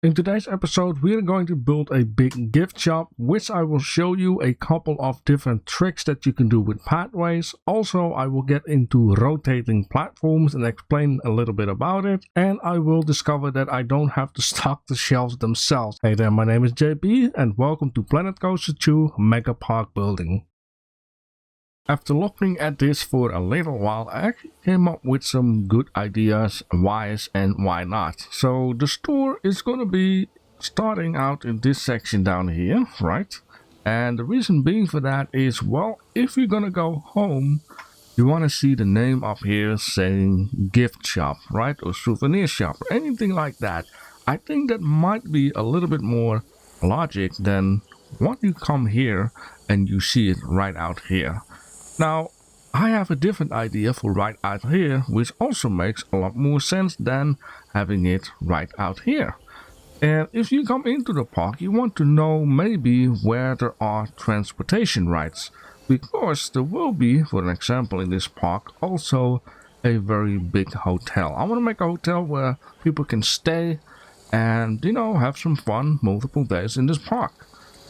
In today's episode, we are going to build a big gift shop, which I will show you a couple of different tricks that you can do with pathways. Also, I will get into rotating platforms and explain a little bit about it. And I will discover that I don't have to stock the shelves themselves. Hey there, my name is JP and welcome to Planet Coaster 2 Mega Park Building. After looking at this for a little while, I actually came up with some good ideas, whys and why not. So the store is going to be starting out in this section down here, right? And the reason being for that is, well, if you're going to go home, you want to see the name up here saying gift shop, right? Or souvenir shop, or anything like that. I think that might be a little bit more logic than what you come here and you see it right out here. Now, I have a different idea for right out here, which also makes a lot more sense than having it right out here. And if you come into the park, you want to know maybe where there are transportation rights, because there will be, for an example in this park, also a very big hotel. I want to make a hotel where people can stay and, you know, have some fun multiple days in this park.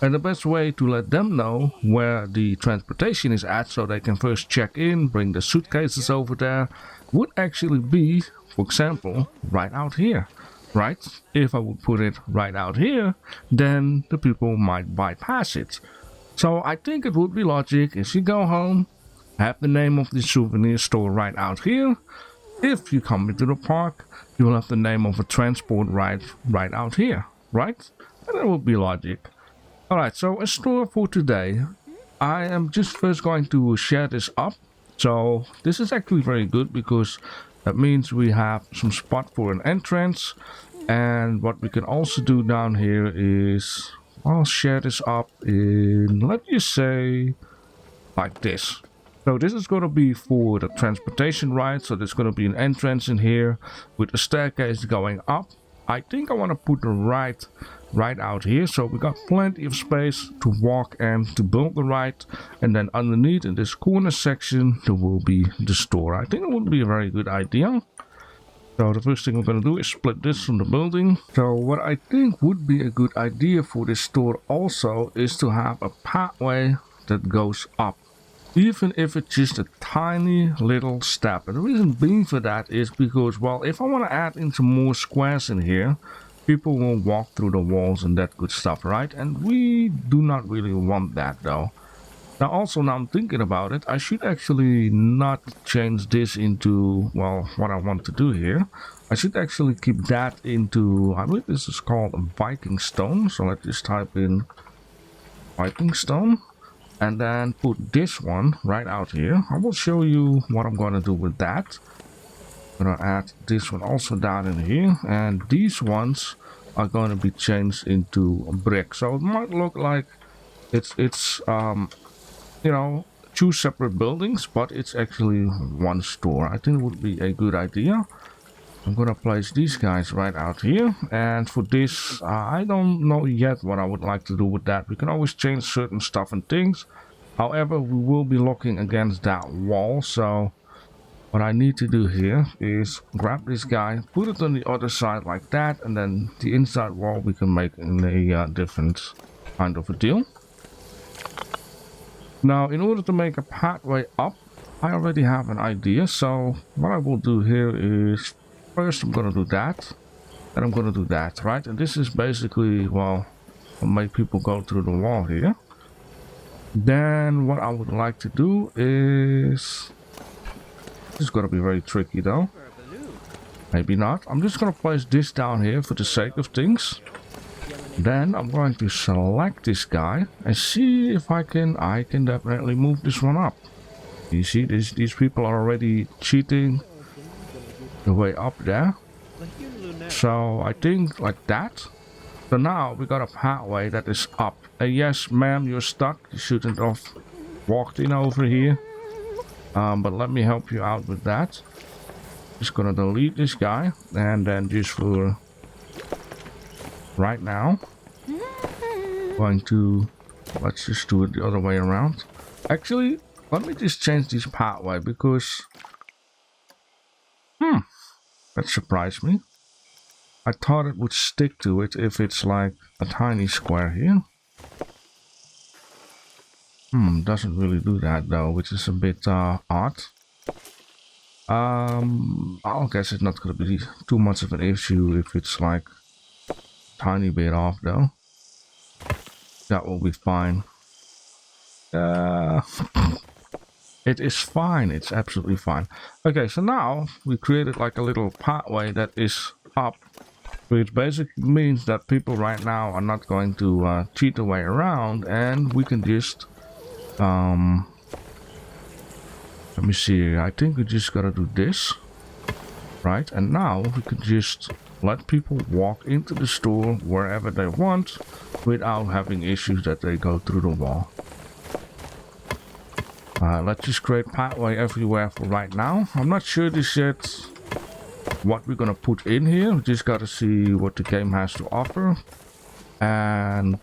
And the best way to let them know where the transportation is at so they can first check in, bring the suitcases over there, would actually be, for example, right out here, right? If I would put it right out here, then the people might bypass it. So I think it would be logic if you go home, have the name of the souvenir store right out here. If you come into the park, you will have the name of a transport right out here, right? And that would be logic. Alright, so a store for today. I am just first going to share this up. So this is actually very good because that means we have some spot for an entrance. And what we can also do down here is, I'll share this up in, let's just say, like this. So this is going to be for the transportation ride. So there's going to be an entrance in here with a staircase going up. I think I want to put the ride right out here, so we got plenty of space to walk and to build the ride. And then underneath in this corner section there will be the store. I think it would be a very good idea. So the first thing we're going to do is split this from the building. So what I think would be a good idea for this store also is to have a pathway that goes up, even if it's just a tiny little step. And the reason being for that is because, well, if I want to add in some more squares in here, people will walk through the walls and that good stuff, right? And we do not really want that though. Now also, now I'm thinking about it, I should actually not change this into, well, what I want to do here. I should actually keep that into, I believe this is called a Viking stone. So let's just type in Viking stone. And then put this one right out here. I will show you what I'm going to do with that. I'm going to add this one also down in here. And these ones are going to be changed into a brick. So it might look like it's you know, two separate buildings, but it's actually one store. I think it would be a good idea. I'm going to place these guys right out here. And for this, I don't know yet what I would like to do with that. We can always change certain stuff and things. However, we will be looking against that wall. So what I need to do here is grab this guy, put it on the other side like that. And then the inside wall we can make in a different kind of a deal. Now, in order to make a pathway up, I already have an idea. So what I will do here is, first I'm going to do that, and I'm going to do that, right? And this is basically, well, I'll make people go through the wall here. Then what I would like to do is, this is going to be very tricky though. Maybe not. I'm just going to place this down here for the sake of things. Then I'm going to select this guy and see if I can definitely move this one up. You see, these people are already cheating the way up there. So I think like that. So now we got a pathway that is up. Yes, ma'am, you're stuck. You shouldn't have walked in over here. But let me help you out with that. Just gonna delete this guy, and then just for right now, going to, let's just do it the other way around. Actually, let me just change this pathway because that surprised me. I thought it would stick to it if it's like a tiny square here. Doesn't really do that though, which is a bit odd. I guess it's not gonna be too much of an issue if it's like a tiny bit off though. That will be fine. It is fine, it's absolutely fine. Okay, so now we created like a little pathway that is up, which basically means that people right now are not going to cheat their way around, and we can just let me see, I think we just gotta do this, right? And now we can just let people walk into the store wherever they want without having issues that they go through the wall. Let's just create pathway everywhere for right now. I'm not sure this yet what we're gonna put in here. We just gotta see what the game has to offer. And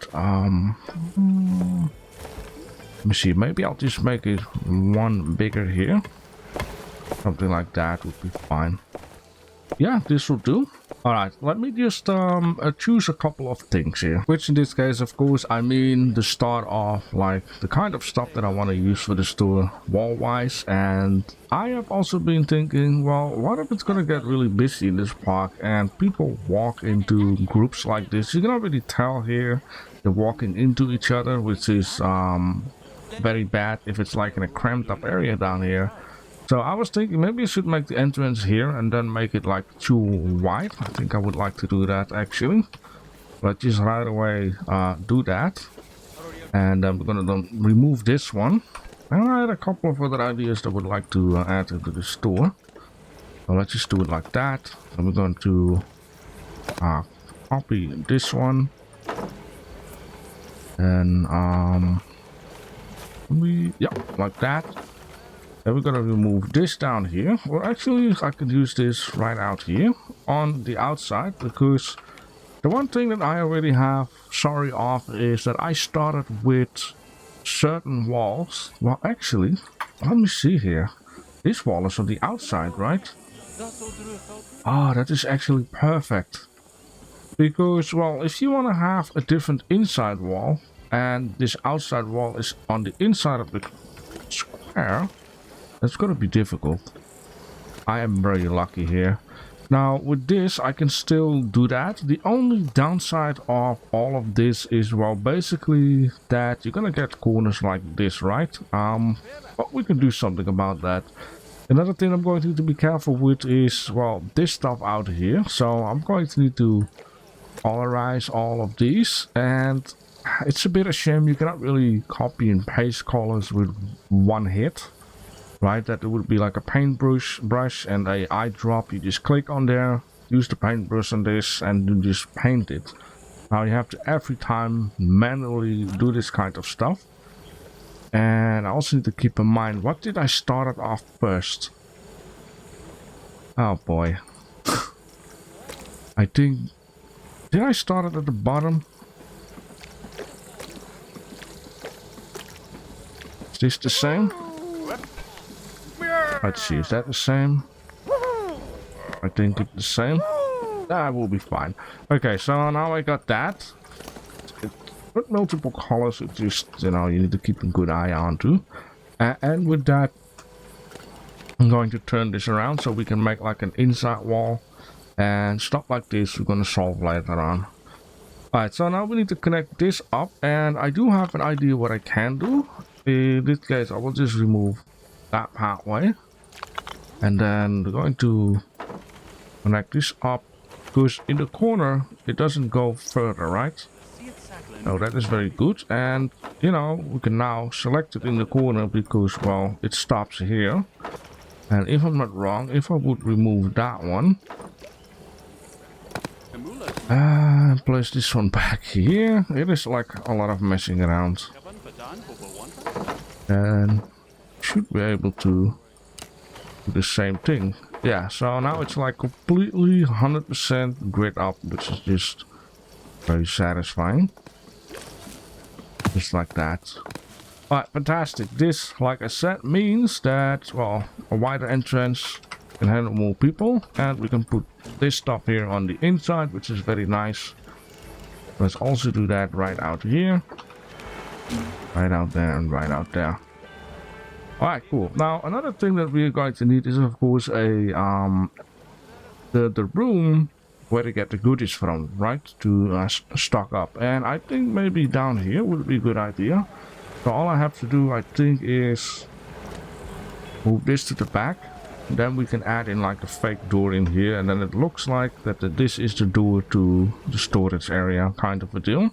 let me see, maybe I'll just make it one bigger here. Something like that would be fine. Yeah, this will do. Alright, let me just choose a couple of things here. Which in this case, of course, I mean the start off, like the kind of stuff that I want to use for the store wall-wise. And I have also been thinking, well, what if it's gonna get really busy in this park and people walk into groups like this? You can already tell here they're walking into each other, which is very bad if it's like in a cramped up area down here. So I was thinking maybe I should make the entrance here and then make it like too wide. I think I would like to do that actually. Let's just right away do that. And we're gonna remove this one. And I had a couple of other ideas that I would like to add into the store. So let's just do it like that. And we're going to copy this one. And like that. Then we're gonna remove this down here. Well, actually, I could use this right out here on the outside, because the one thing that I already have sorry of is that I started with certain walls. Well, actually, let me see here. This wall is on the outside, right? Ah, that is actually perfect. Because, well, if you want to have a different inside wall, and this outside wall is on the inside of the square, that's gonna be difficult. I am very lucky here. Now with this I can still do that. The only downside of all of this is, well, basically that you're gonna get corners like this, right? But we can do something about that. Another thing I'm going to need to be careful with is, well, this stuff out here. So I'm going to need to colorize all of these, and it's a bit of a shame you cannot really copy and paste colors with one hit. Right, that it would be like a paintbrush and a eyedrop. You just click on there, use the paintbrush on this, and you just paint it. Now you have to every time manually do this kind of stuff. And I also need to keep in mind, what did I start it off first? Oh boy. I think, did I start it at the bottom? Is this the same? Let's see, is that the same? I think it's the same. That will be fine. Okay, so now I got that. With multiple colors, it's just, you know, you need to keep a good eye on too. And with that, I'm going to turn this around so we can make like an inside wall. And stuff like this we're going to solve later on. Alright, so now we need to connect this up. And I do have an idea what I can do. In this case, I will just remove that pathway. And then we're going to connect this up, because in the corner it doesn't go further, right? No, that is very good. And you know, we can now select it in the corner because, well, it stops here. And if I'm not wrong, if I would remove that one and place this one back here, it is like a lot of messing around. And should be able to do the same thing. Yeah, so now it's like completely 100% grid up, which is just very satisfying. Just like that. Alright, fantastic. This, like I said, means that, well, a wider entrance can handle more people, and we can put this stuff here on the inside, which is very nice. Let's also do that right out here, right out there, and right out there. Alright, cool. Now another thing that we're going to need is of course a the room where to get the goodies from, right? To stock up. And I think maybe down here would be a good idea. So all I have to do, I think, is move this to the back. Then we can add in like a fake door in here, and then it looks like that this is the door to the storage area, kind of a deal.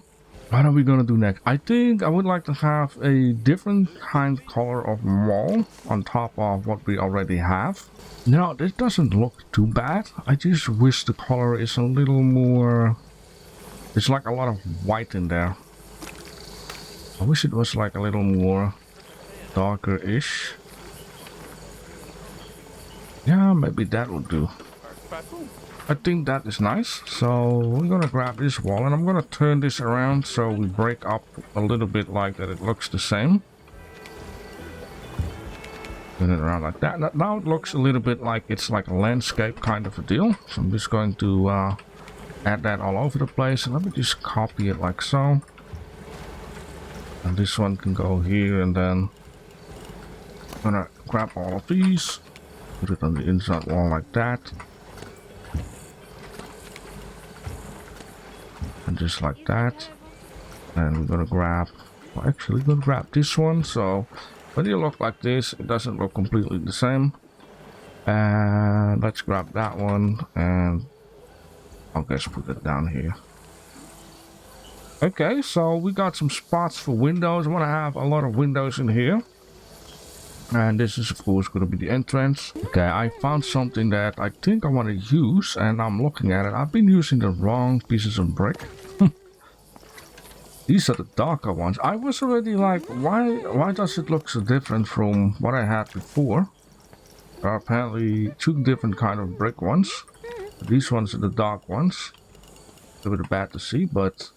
What are we gonna do next? I think I would like to have a different kind color of wall on top of what we already have. Now this doesn't look too bad. I just wish the color is a little more... It's like a lot of white in there. I wish it was like a little more darker-ish. Yeah, maybe that will do. I think that is nice. So we're gonna grab this wall and I'm gonna turn this around so we break up a little bit like that. It looks the same. Turn it around like that. Now it looks a little bit like it's like a landscape kind of a deal. So I'm just going to add that all over the place, and let me just copy it like so. And this one can go here, and then I'm gonna grab all of these. Put it on the inside wall like that. And just like that. And we're gonna grab... Well, actually, we're gonna grab this one. So when you look like this, it doesn't look completely the same. And let's grab that one. And I'll just put it down here. Okay, so we got some spots for windows. I want to have a lot of windows in here. And this is of course going to be the entrance. Okay, I found something that I think I want to use, and I'm looking at it. I've been using the wrong pieces of brick. These are the darker ones. I was already like, why does it look so different from what I had before? There are apparently two different kind of brick ones. These ones are the dark ones. A little bit bad to see, but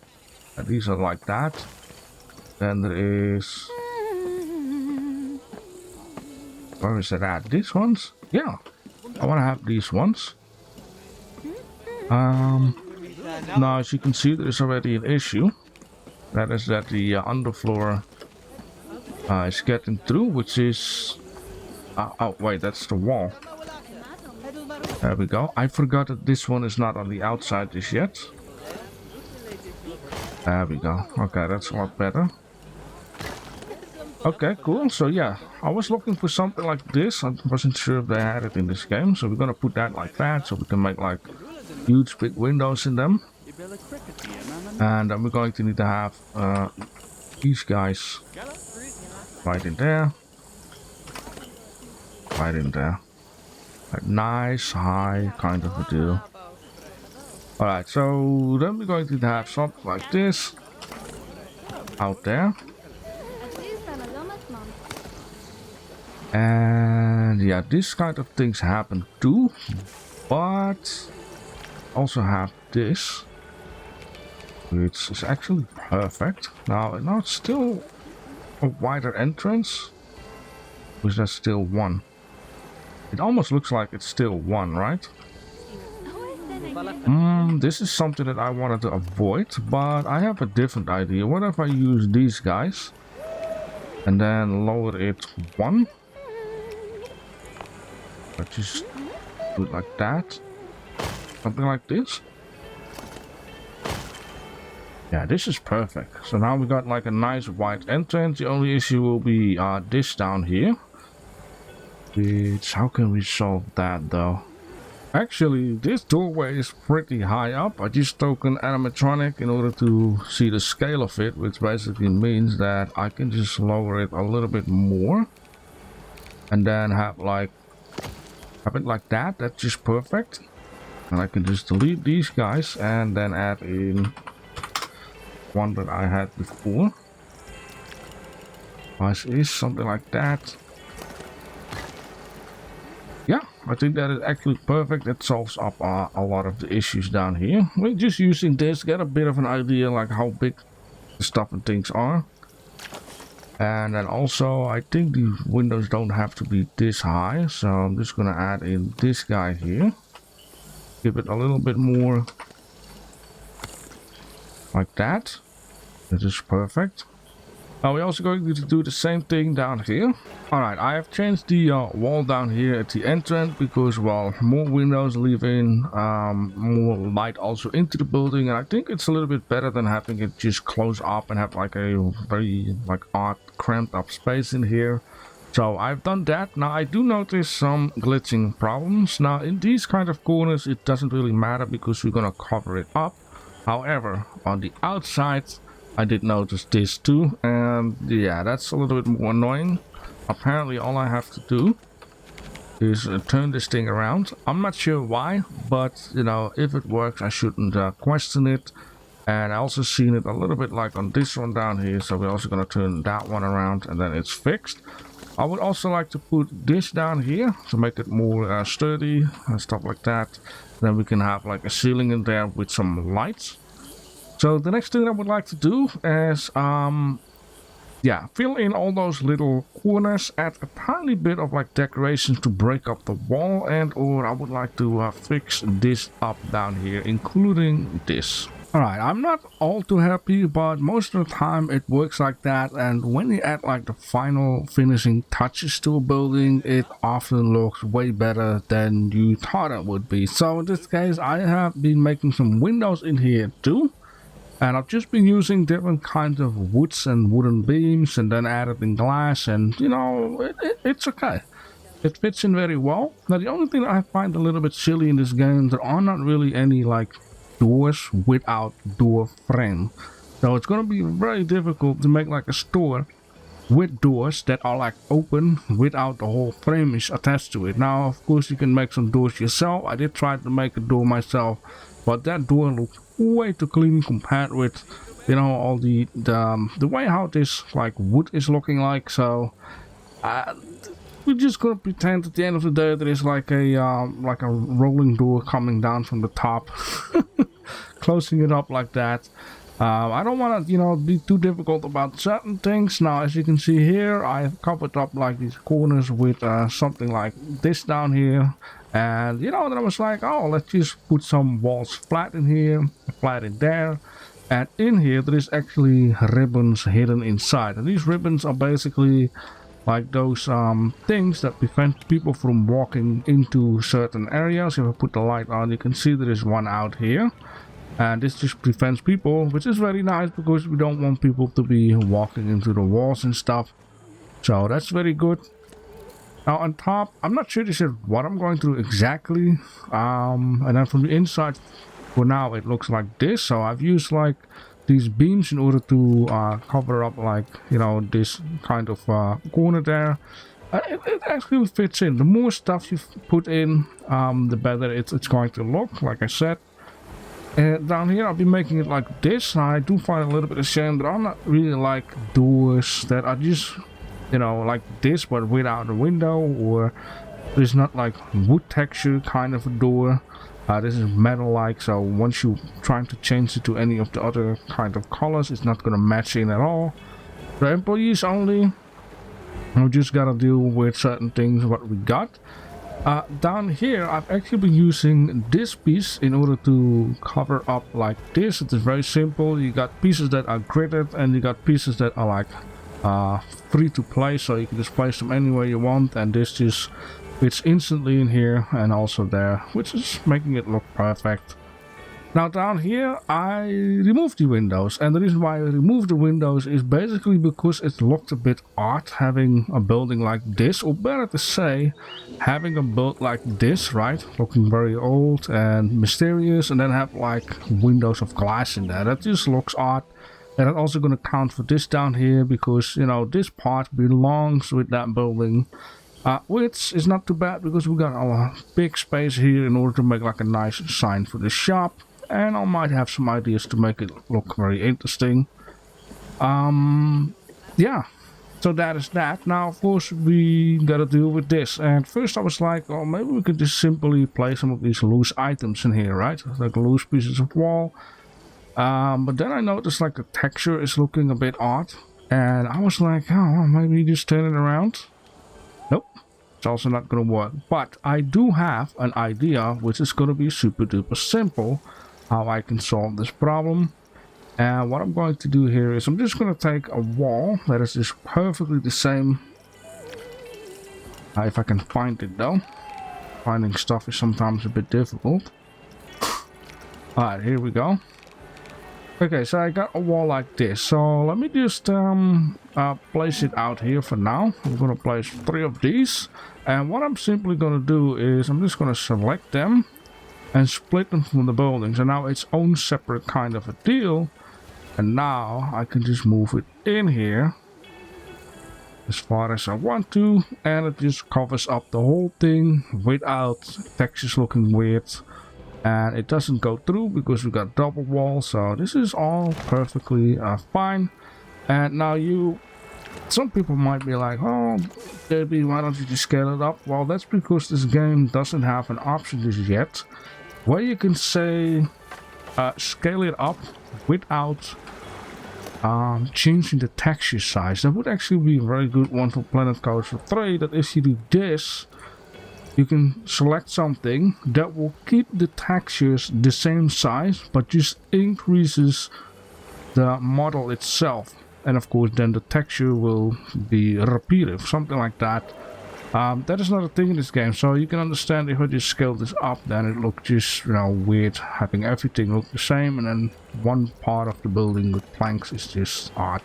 these are like that. Then there is... Where is it at? These ones? Yeah. I want to have these ones. Now, as you can see, there's already an issue. That is that the underfloor is getting through, which is... oh, wait, that's the wall. There we go. I forgot that this one is not on the outside just yet. There we go. Okay, that's a lot better. Okay, cool. So yeah, I was looking for something like this. I wasn't sure if they had it in this game. So we're gonna put that like that, so we can make like huge big windows in them. And then we're going to need to have these guys right in there. Right in there. Like nice, high kind of a deal. Alright, so then we're going to have something like this out there. And yeah, this kind of things happen too, but also have this, which is actually perfect. Now it's still a wider entrance, which is still one. It almost looks like it's still one, right? This is something that I wanted to avoid, but I have a different idea. What if I use these guys and then lower it one? I just do it like that. Something like this. Yeah, this is perfect. So now we got like a nice wide entrance. The only issue will be this down here. Which, how can we solve that though? Actually, this doorway is pretty high up. I just took an animatronic in order to see the scale of it, which basically means that I can just lower it a little bit more. And then have it like that. That's just perfect. And I can just delete these guys and then add in one that I had before. As is something like that. Yeah, I think that is actually perfect. It solves up a lot of the issues down here. We're just using this, get a bit of an idea like how big the stuff and things are. And then also, I think the windows don't have to be this high, so I'm just gonna add in this guy here. give it a little bit more like that. That is perfect. Now we're also going to do the same thing down here. Alright, I have changed the wall down here at the entrance because, well, more windows leave in, more light also into the building, and I think it's a little bit better than having it just close up and have like a very like odd cramped up space in here. So I've done that. Now I do notice some glitching problems. Now in these kind of corners it doesn't really matter because we're gonna cover it up. However, on the outside I did notice this too, and yeah, that's a little bit more annoying. Apparently all I have to do is turn this thing around. I'm not sure why, but you know, if it works I shouldn't question it. And I also seen it a little bit like on this one down here, so we're also going to turn that one around and then it's fixed. I would also like to put this down here to make it more sturdy and stuff like that. Then we can have like a ceiling in there with some lights. So the next thing I would like to do is, yeah, fill in all those little corners, add a tiny bit of like decorations to break up the wall, and or I would like to fix this up down here, including this. Alright, I'm not all too happy, but most of the time it works like that, and when you add like the final finishing touches to a building, it often looks way better than you thought it would be. So in this case I have been making some windows in here too. And I've just been using different kinds of woods and wooden beams and then added in glass, and you know, it's okay. It fits in very well. Now the only thing I find a little bit silly in this game, there are not really any like doors without door frame. So it's gonna be very difficult to make like a store with doors that are like open without the whole frame is attached to it. Now of course you can make some doors yourself. I did try to make a door myself, but that door looked way too clean compared with, you know, all the way how this like wood is looking like. So we're just gonna pretend at the end of the day there is like a rolling door coming down from the top, closing it up like that. I don't want to, you know, be too difficult about certain things. Now as you can see here, I've covered up like these corners with something like this down here. And you know, then I was like, oh, let's just put some walls flat in here, flat in there. And in here there is actually ribbons hidden inside, and these ribbons are basically like those things that prevent people from walking into certain areas. If I put the light on, you can see there is one out here, and this just prevents people, which is very nice because we don't want people to be walking into the walls and stuff. So that's very good. Now on top, I'm not sure this is what I'm going to do exactly, and then from the inside for now it looks like this. So I've used like these beams in order to cover up like, you know, this kind of corner there. It actually fits in. The more stuff you put in, the better it's going to look, like I said. And down here I'll be making it like this. I do find it a little bit of shame that I'm not really like doors that are just, you know, like this but without a window, or there's not like wood texture kind of a door. This is metal like, so once you trying to change it to any of the other kind of colors, it's not gonna match in at all. The employees only, we just gotta deal with certain things what we got. Down here I've actually been using this piece in order to cover up like this. It is very simple. You got pieces that are gridded and you got pieces that are like free to place, so you can just place them anywhere you want, and this just fits instantly in here and also there, which is making it look perfect. Now down here I removed the windows, and the reason why I removed the windows is basically because it looked a bit odd having a building like this, or better to say having a build like this, right, looking very old and mysterious, and then have like windows of glass in there. That just looks odd. And I'm also going to count for this down here because, you know, this part belongs with that building, which is not too bad because we got a big space here in order to make like a nice sign for the shop. And I might have some ideas to make it look very interesting. Yeah, so that is that. Now of course we gotta deal with this, and first I was like, oh, maybe we could just simply place some of these loose items in here, right, like loose pieces of wall. But then I noticed like the texture is looking a bit odd, and I was like, oh, well, maybe just turn it around. Nope, It's also not going to work. But I do have an idea, which is going to be super duper simple, how I can solve this problem. And what I'm going to do here is I'm just going to take a wall that is just perfectly the same. If I can find it though. Finding stuff is sometimes a bit difficult. Alright, here we go. Okay, so I got a wall like this. So let me just place it out here for now. I'm going to place 3 of these. And what I'm simply going to do is I'm just going to select them and split them from the buildings. And now it's own separate kind of a deal. And now I can just move it in here as far as I want to. And it just covers up the whole thing without textures looking weird. And it doesn't go through because we got double wall. So this is all perfectly fine. And now some people might be like, oh, JB, why don't you just scale it up? Well, that's because this game doesn't have an option just yet where you can say scale it up without changing the texture size. That would actually be a very good one for Planet Coaster 3, that if you do this, you can select something that will keep the textures the same size, but just increases the model itself. And of course then the texture will be repeated, something like that. That is not a thing in this game, so you can understand if I just scale this up, then it looks just, weird, having everything look the same, and then one part of the building with planks is just odd.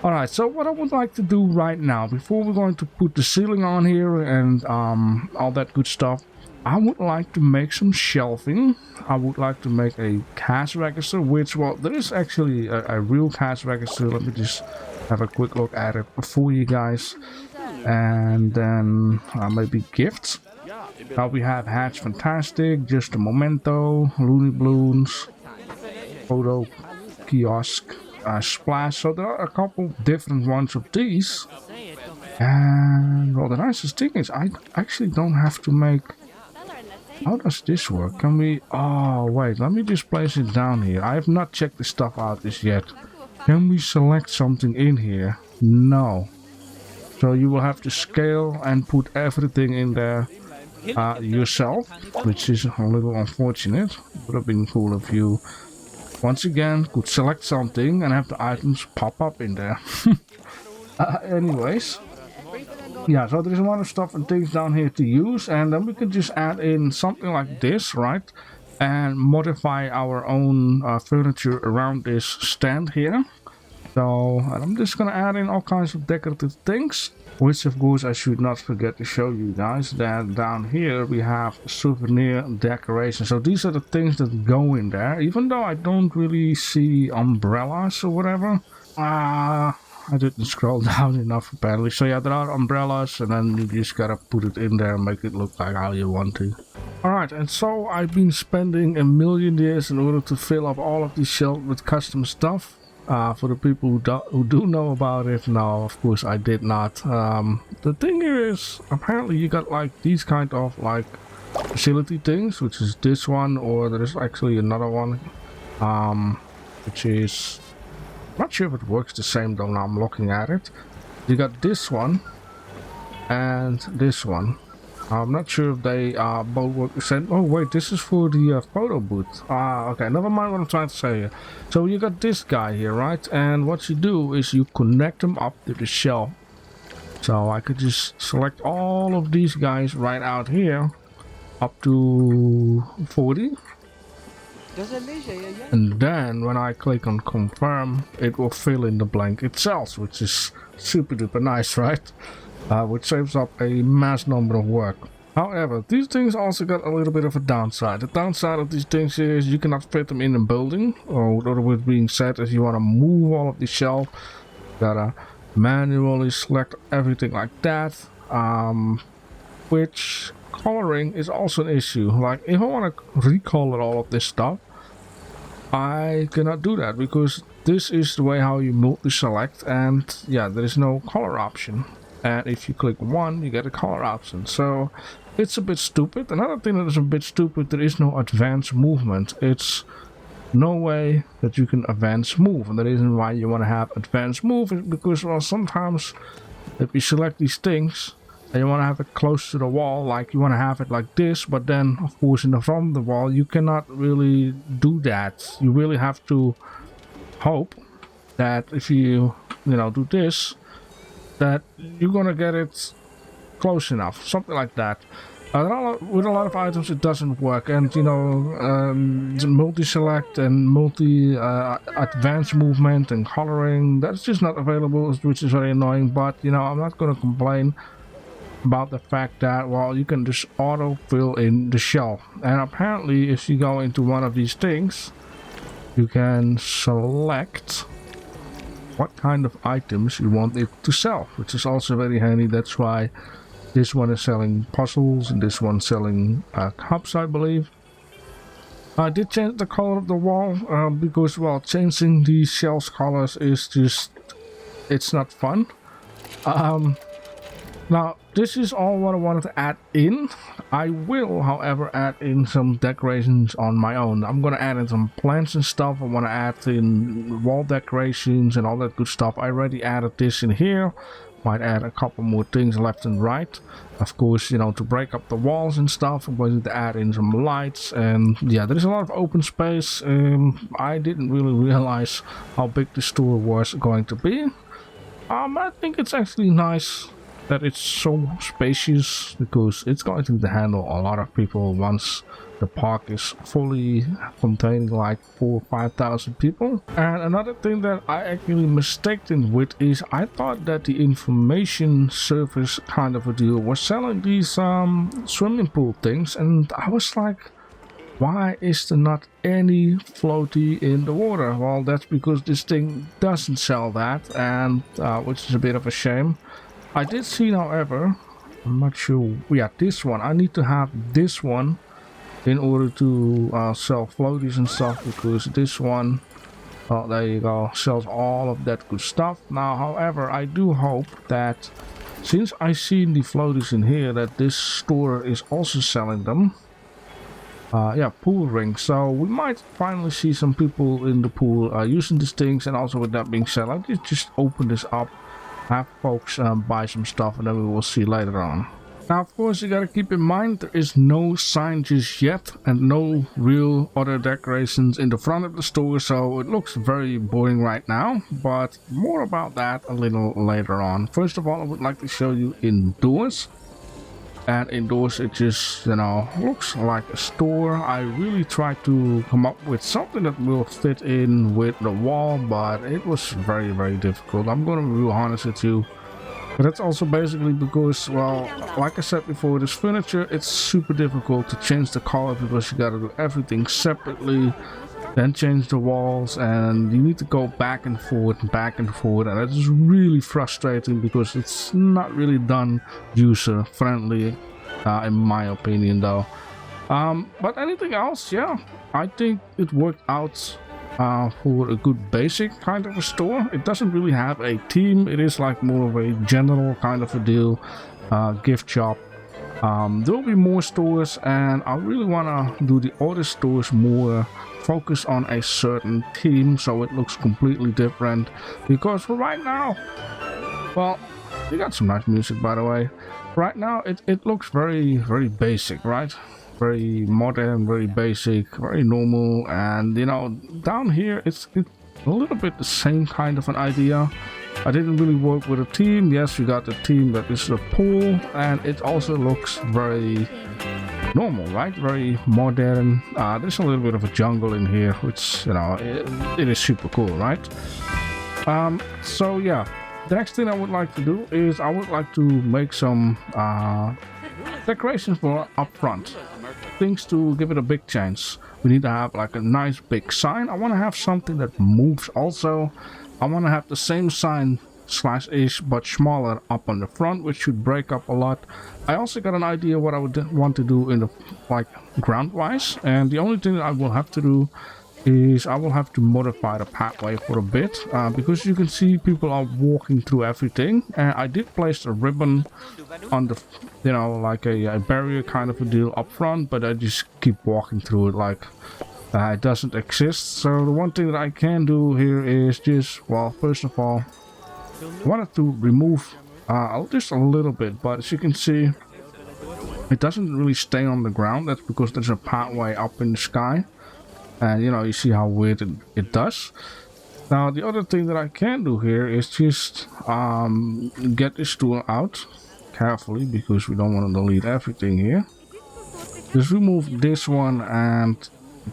Alright, so what I would like to do right now, before we're going to put the ceiling on here and all that good stuff, I would like to make some shelving. I would like to make a cash register, which, well, there is actually a real cash register. Let me just have a quick look at it for you guys. And then maybe gifts. Now we have Hatch Fantastic, Just a Memento, Looney Balloons, Photo Kiosk, Splash. So there are a couple different ones of these. And well, the nicest thing is I actually don't have to make... How does this work? Can we... Oh, wait, let me just place it down here. I have not checked the stuff out just yet. Can we select something in here? No. So you will have to scale and put everything in there yourself, which is a little unfortunate. Would have been cool if you, once again, could select something and have the items pop up in there. Anyways. Yeah, so there's a lot of stuff and things down here to use, and then we can just add in something like this, right? And modify our own furniture around this stand here. So I'm just gonna add in all kinds of decorative things, which of course I should not forget to show you guys that down here we have souvenir decoration. So these are the things that go in there, even though I don't really see umbrellas or whatever. I didn't scroll down enough apparently. So yeah, there are umbrellas, and then you just gotta put it in there and make it look like how you want to. Alright, and so I've been spending a million years in order to fill up all of these shelves with custom stuff. For the people who do know about it, no, of course I did not. The thing here is, apparently you got like these kind of like facility things, which is this one, or there is actually another one, which is... not sure if it works the same though, now I'm looking at it. You got this one and this one. I'm not sure if they both work the same. Oh wait, this is for the photo booth. Okay, never mind what I'm trying to say here. So you got this guy here, right? And what you do is you connect them up to the shelf. So I could just select all of these guys right out here, up to 40. And then when I click on confirm, it will fill in the blank itself, which is super duper nice, right? Which saves up a mass number of work. However, these things also got a little bit of a downside. The downside of these things is you cannot fit them in a building, or with other words being said, if you want to move all of the shelf, you gotta manually select everything like that. Which coloring is also an issue. Like if I want to recolor all of this stuff, I cannot do that because this is the way how you multi-select, and yeah, there is no color option. And if you click one, you get a color option. So it's a bit stupid. Another thing that is a bit stupid, there is no advanced movement. It's no way that you can advance move. And the reason why you want to have advanced move is because, well, sometimes if you select these things, and you want to have it close to the wall, like you want to have it like this, but then of course in the front of the wall you cannot really do that. You really have to hope that if you do this, that you're gonna get it close enough, something like that. With a lot of items it doesn't work, and multi-select and multi-advanced movement and coloring, that's just not available, which is very annoying. But I'm not gonna complain about the fact that, well, you can just auto fill in the shell, and apparently if you go into one of these things you can select what kind of items you want it to sell, which is also very handy. That's why this one is selling puzzles and this one selling cups, I believe. I did change the color of the wall because, well, changing these shells colors is just, it's not fun. Now this is all what I wanted to add in. I will, however, add in some decorations on my own. I'm gonna add in some plants and stuff. I want to add in wall decorations and all that good stuff. I already added this in here. Might add a couple more things left and right. Of course, to break up the walls and stuff, I'm going to add in some lights. And yeah, there's a lot of open space. I didn't really realize how big the store was going to be. I think it's actually nice that it's so spacious, because it's going to handle a lot of people once the park is fully containing like 4,000 or 5,000 people. And another thing that I actually mistaken with is I thought that the information service kind of a deal was selling these swimming pool things, and I was like, why is there not any floaty in the water? Well, that's because this thing doesn't sell that, and which is a bit of a shame. I did see, however, I'm not sure, yeah, this one, I need to have this one in order to sell floaties and stuff, because this one, oh, there you go, sells all of that good stuff. Now, however, I do hope that since I seen the floaties in here, that this store is also selling them. Yeah, pool rings. So we might finally see some people in the pool using these things. And also, with that being said, I did just open this up, have folks buy some stuff, and then we will see later on. Now, of course, you gotta keep in mind there is no sign just yet and no real other decorations in the front of the store, so it looks very boring right now, but more about that a little later on. First of all, I would like to show you indoors. And indoors it just, looks like a store. I really tried to come up with something that will fit in with the wall, but it was very, very difficult. I'm gonna be real honest with you. But that's also basically because, well, like I said before, this furniture, it's super difficult to change the color, because you gotta do everything separately, then change the walls, and you need to go back and forth, and it is really frustrating because it's not really done user friendly, in my opinion though. But anything else, yeah, I think it worked out for a good basic kind of a store. It doesn't really have a theme, it is like more of a general kind of a deal, gift shop. There will be more stores, and I really want to do the other stores more focus on a certain theme, so it looks completely different. Because for right now, well, you got some nice music, by the way. Right now it looks very, very basic, right? Very modern, very basic, very normal. And down here it's a little bit the same kind of an idea. I didn't really work with a theme. Yes, we got the theme that is a pool, and it also looks very normal, right? Very modern. There's a little bit of a jungle in here, which it is super cool, right? So yeah, the next thing I would like to do is I would like to make some decorations for up front, things to give it a big change. We need to have like a nice big sign. I want to have something that moves also. I want to have the same sign /ish but smaller up on the front, which should break up a lot. I also got an idea what I would want to do in the ground wise, and the only thing that I will have to do is I will have to modify the pathway for a bit, because you can see people are walking through everything, and I did place a ribbon on the like a barrier kind of a deal up front, but I just keep walking through it like it doesn't exist. So the one thing that I can do here is just, well, first of all, I wanted to remove Just a little bit, but as you can see, it doesn't really stay on the ground. That's because there's a pathway up in the sky. And you know, you see how weird it does. Now the other thing that I can do here is just get this tool out carefully, because we don't want to delete everything here. Just remove this one and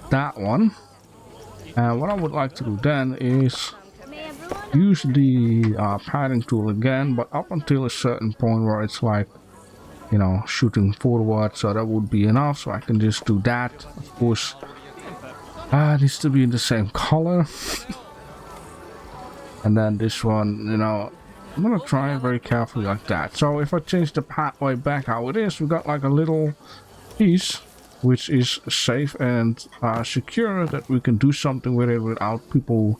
that one. And what I would like to do then is use the padding tool again, but up until a certain point where it's like, you know, shooting forward, so that would be enough. So I can just do that. Of course, it needs to be in the same color. And then this one, you know, I'm gonna try it very carefully like that. So if I change the pathway back how it is, we got like a little piece which is safe and secure, that we can do something with it without people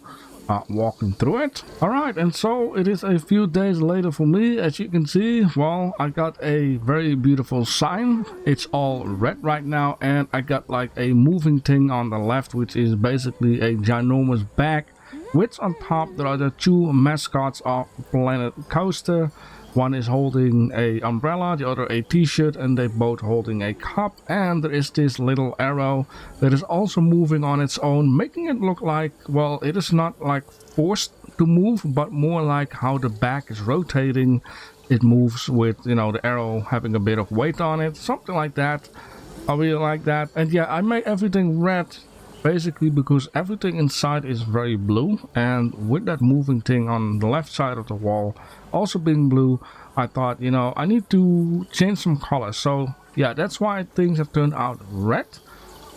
walking through it. Alright, and so it is a few days later for me. As you can see, well, I got a very beautiful sign. It's all red right now, and I got like a moving thing on the left, which is basically a ginormous bag, which on top there are the two mascots of Planet Coaster. One is holding a umbrella, the other a t-shirt, and they both holding a cup. And there is this little arrow that is also moving on its own, making it look like, well, it is not like forced to move, but more like how the back is rotating. It moves with, you know, the arrow having a bit of weight on it, something like that. I really like that. And yeah, I made everything red basically because everything inside is very blue, and with that moving thing on the left side of the wall also being blue, I thought, you know, I need to change some colors. So yeah, that's why things have turned out red.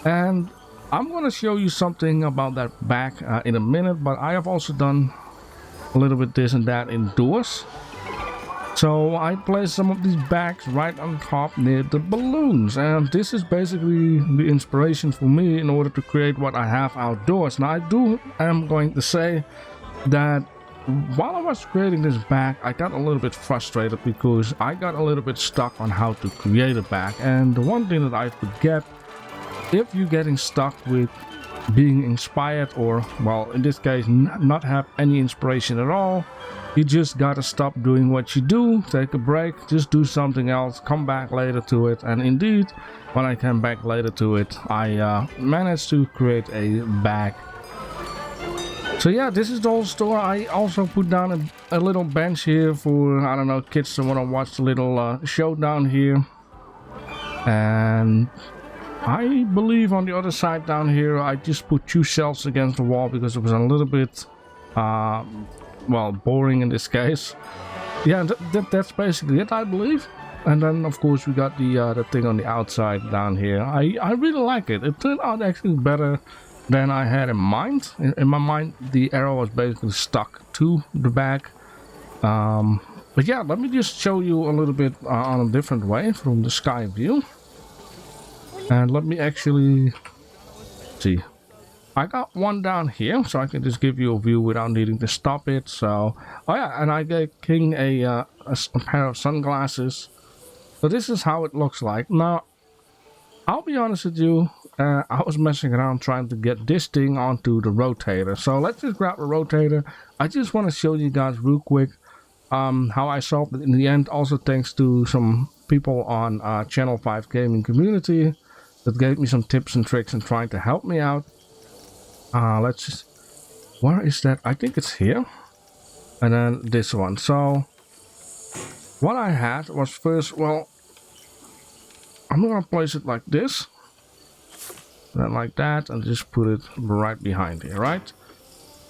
And I'm gonna show you something about that back in a minute, but I have also done a little bit this and that indoors. So I placed some of these bags right on top near the balloons, and this is basically the inspiration for me in order to create what I have outdoors. Now I'm going to say that while I was creating this bag, I got a little bit frustrated because I got a little bit stuck on how to create a bag. And the one thing that I forget, if you're getting stuck with being inspired, or well, in this case not have any inspiration at all, you just gotta stop doing what you do, take a break, just do something else, come back later to it. And indeed, when I came back later to it, I managed to create a bag. So yeah, this is the whole store. I also put down a little bench here for, I don't know, kids that want to watch the little show down here. And I believe on the other side down here, I just put two shelves against the wall because it was a little bit well, boring in this case. Yeah, that's basically it, I believe. And then of course we got the thing on the outside down here. I really like it. It turned out actually better than I had in mind. In my mind, the arrow was basically stuck to the bag. But yeah, let me just show you a little bit on a different way from the sky view. And let me actually see. I got one down here, so I can just give you a view without needing to stop it. So, oh yeah, and I gave King a pair of sunglasses. So this is how it looks like. Now, I'll be honest with you, I was messing around trying to get this thing onto the rotator. So let's just grab the rotator. I just want to show you guys real quick how I solved it in the end. Also thanks to some people on Channel 5 Gaming community that gave me some tips and tricks and trying to help me out. Let's just, where is that? I think it's here. And then this one. So what I had was first, well, I'm gonna place it like this, then like that, and just put it right behind here, right?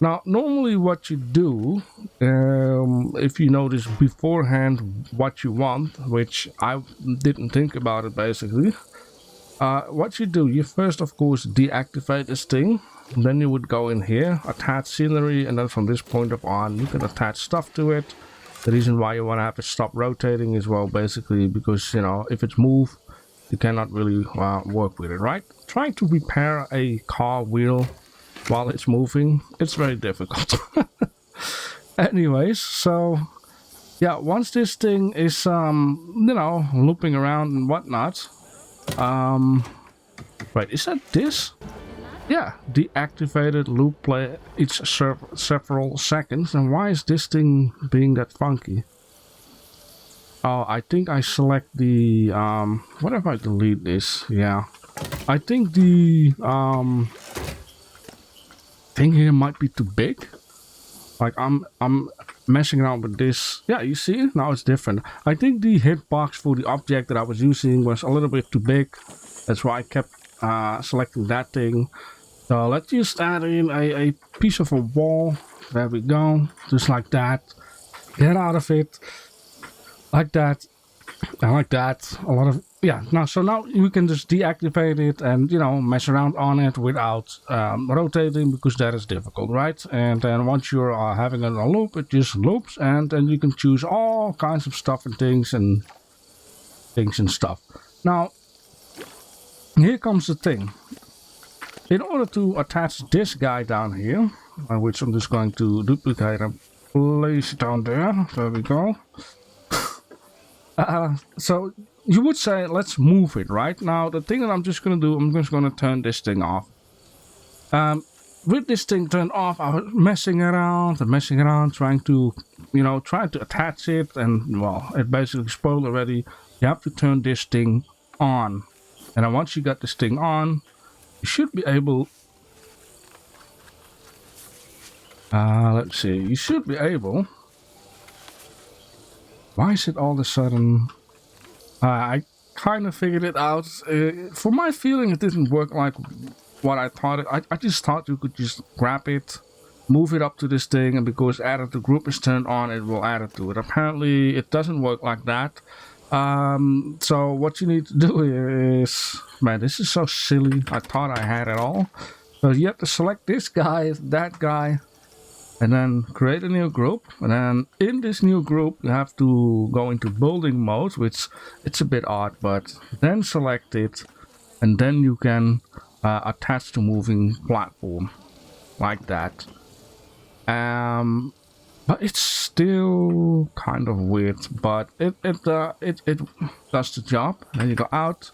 Now normally what you do, if you notice beforehand what you want, which I didn't think about it basically, what you do, you first of course deactivate this thing. Then you would go in here, attach scenery, and then from this point up on you can attach stuff to it. The reason why you want to have it stop rotating is, well, basically because, you know, if it's moved, you cannot really work with it, right? Trying to repair a car wheel while it's moving, it's very difficult. Anyways, so yeah, once this thing is you know, looping around and whatnot, wait, is that this? Yeah, deactivated loop play each several seconds. And why is this thing being that funky? Oh, I think I select the what if I delete this? Yeah. I think the thing here might be too big. Like I'm messing around with this. Yeah, you see now it's different. I think the hitbox for the object that I was using was a little bit too big. That's why I kept selecting that thing. So let's just add in a piece of a wall. There we go, just like that. Get out of it, like that. I like that. A lot of, yeah. Now, so now you can just deactivate it and, you know, mess around on it without rotating, because that is difficult, right? And then once you're having it on a loop, it just loops, and then you can choose all kinds of stuff and things and stuff. Now, here comes the thing. In order to attach this guy down here, which I'm just going to duplicate and place it down there. There we go. So you would say, let's move it, right? Now, the thing that I'm just going to do, I'm just going to turn this thing off. With this thing turned off, I was messing around, trying to, you know, attach it. And, well, it basically spoiled already. You have to turn this thing on. And then once you got this thing on, you should be able... let's see. You should be able... Why is it all of a sudden... I kind of figured it out. For my feeling, it didn't work like what I thought. I just thought you could just grab it, move it up to this thing, and because added to group is turned on, it will add it to it. Apparently, it doesn't work like that. So what you need to do is... Man, this is so silly. I thought I had it all. So you have to select this guy, that guy, and then create a new group. And then in this new group, you have to go into building mode, which it's a bit odd, but then select it, and then you can attach to moving platform like that. But it's still kind of weird, but it does the job. Then you go out,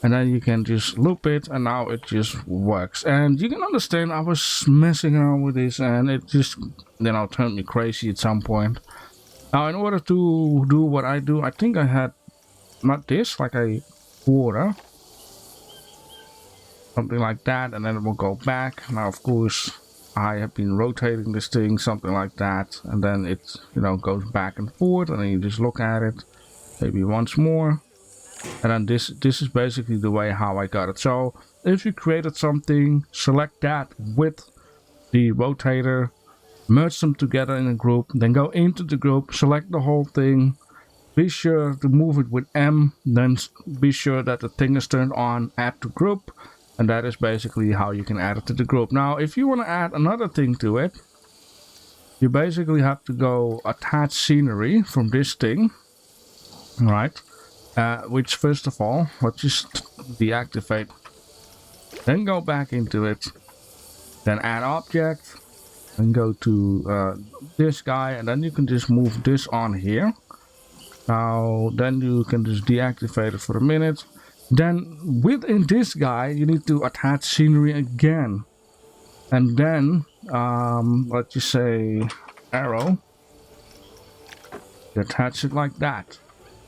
and then you can just loop it, and now it just works. And you can understand, I was messing around with this, and it just, you know, turned me crazy at some point. Now, in order to do what I do, I think I had, not this, like a quarter. Something like that, and then it will go back. Now, of course, I have been rotating this thing, something like that. And then it, you know, goes back and forth, and then you just look at it. Maybe once more. And then this is basically the way how I got it. So if you created something, select that with the rotator, merge them together in a group, then go into the group, select the whole thing, be sure to move it with M, then be sure that the thing is turned on, add to group, and that is basically how you can add it to the group. Now, if you want to add another thing to it, you basically have to go attach scenery from this thing, right? Which first of all, let's just deactivate, then go back into it, then add object, and go to this guy, and then you can just move this on here. Now then you can just deactivate it for a minute. Then within this guy you need to attach scenery again, and then let's just say arrow, you attach it like that.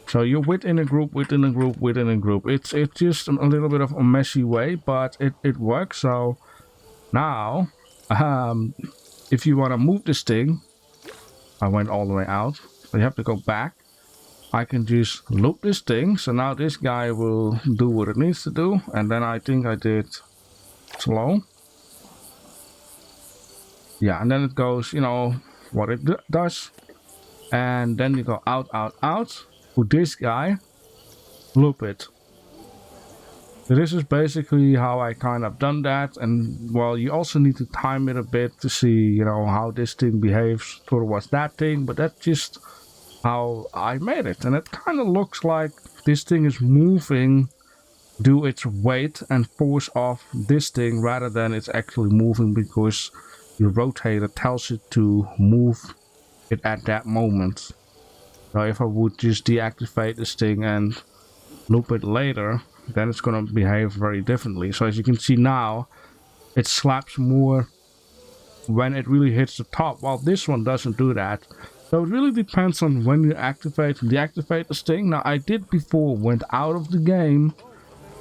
So you're within a group, within a group, within a group. It's just a little bit of a messy way, but it works. So now, if you want to move this thing, I went all the way out. So you have to go back. I can just loop this thing. So now this guy will do what it needs to do. And then I think I did slow. Yeah, and then it goes, you know, what it does. And then you go out, out, out. For this guy, loop it. So this is basically how I kind of done that. And well, you also need to time it a bit to see, you know, how this thing behaves towards that thing. But that's just how I made it. And it kind of looks like this thing is moving due its weight and force off this thing, rather than it's actually moving because your rotator tells it to move it at that moment. So if I would just deactivate this thing and loop it later, then it's going to behave very differently. So as you can see now, it slaps more when it really hits the top, while this one doesn't do that. So it really depends on when you activate and deactivate this thing. Now I did before, went out of the game,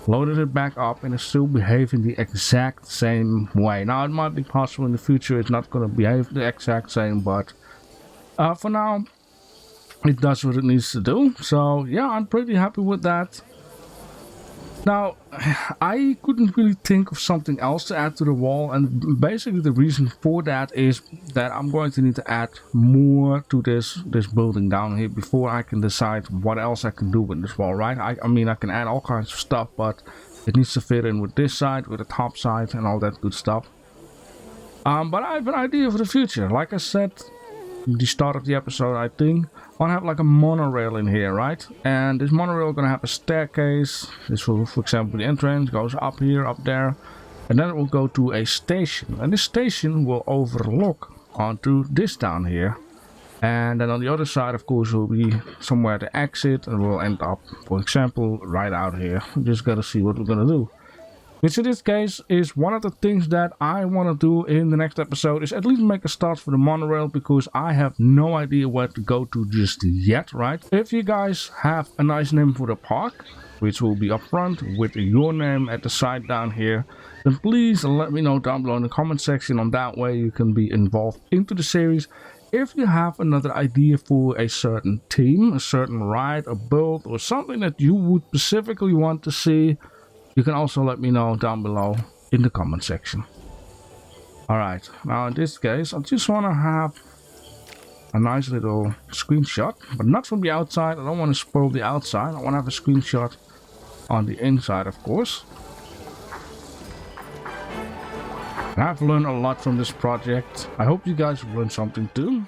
loaded it back up, and it's still behaving the exact same way. Now it might be possible in the future it's not going to behave the exact same, but for now it does what it needs to do. So yeah, I'm pretty happy with that. Now, I couldn't really think of something else to add to the wall, and basically the reason for that is that I'm going to need to add more to this building down here before I can decide what else I can do with this wall, right? I mean, I can add all kinds of stuff, but it needs to fit in with this side, with the top side, and all that good stuff. But I have an idea for the future. Like I said, the start of the episode, I think I want to have like a monorail in here, right? And this monorail gonna have a staircase. This will, for example, the entrance goes up here, up there, and then it will go to a station, and this station will overlook onto this down here. And then on the other side, of course, will be somewhere to exit, and we'll end up, for example, right out here. We just gotta see what we're gonna do. Which in this case is one of the things that I want to do in the next episode, is at least make a start for the monorail, because I have no idea where to go to just yet, right? If you guys have a nice name for the park, which will be up front with your name at the side down here, then please let me know down below in the comment section. On that way you can be involved into the series. If you have another idea for a certain team, a certain ride, a build, or something that you would specifically want to see, you can also let me know down below in the comment section. Alright, now in this case, I just want to have a nice little screenshot, but not from the outside. I don't want to spoil the outside. I want to have a screenshot on the inside, of course. I've learned a lot from this project. I hope you guys have learned something too.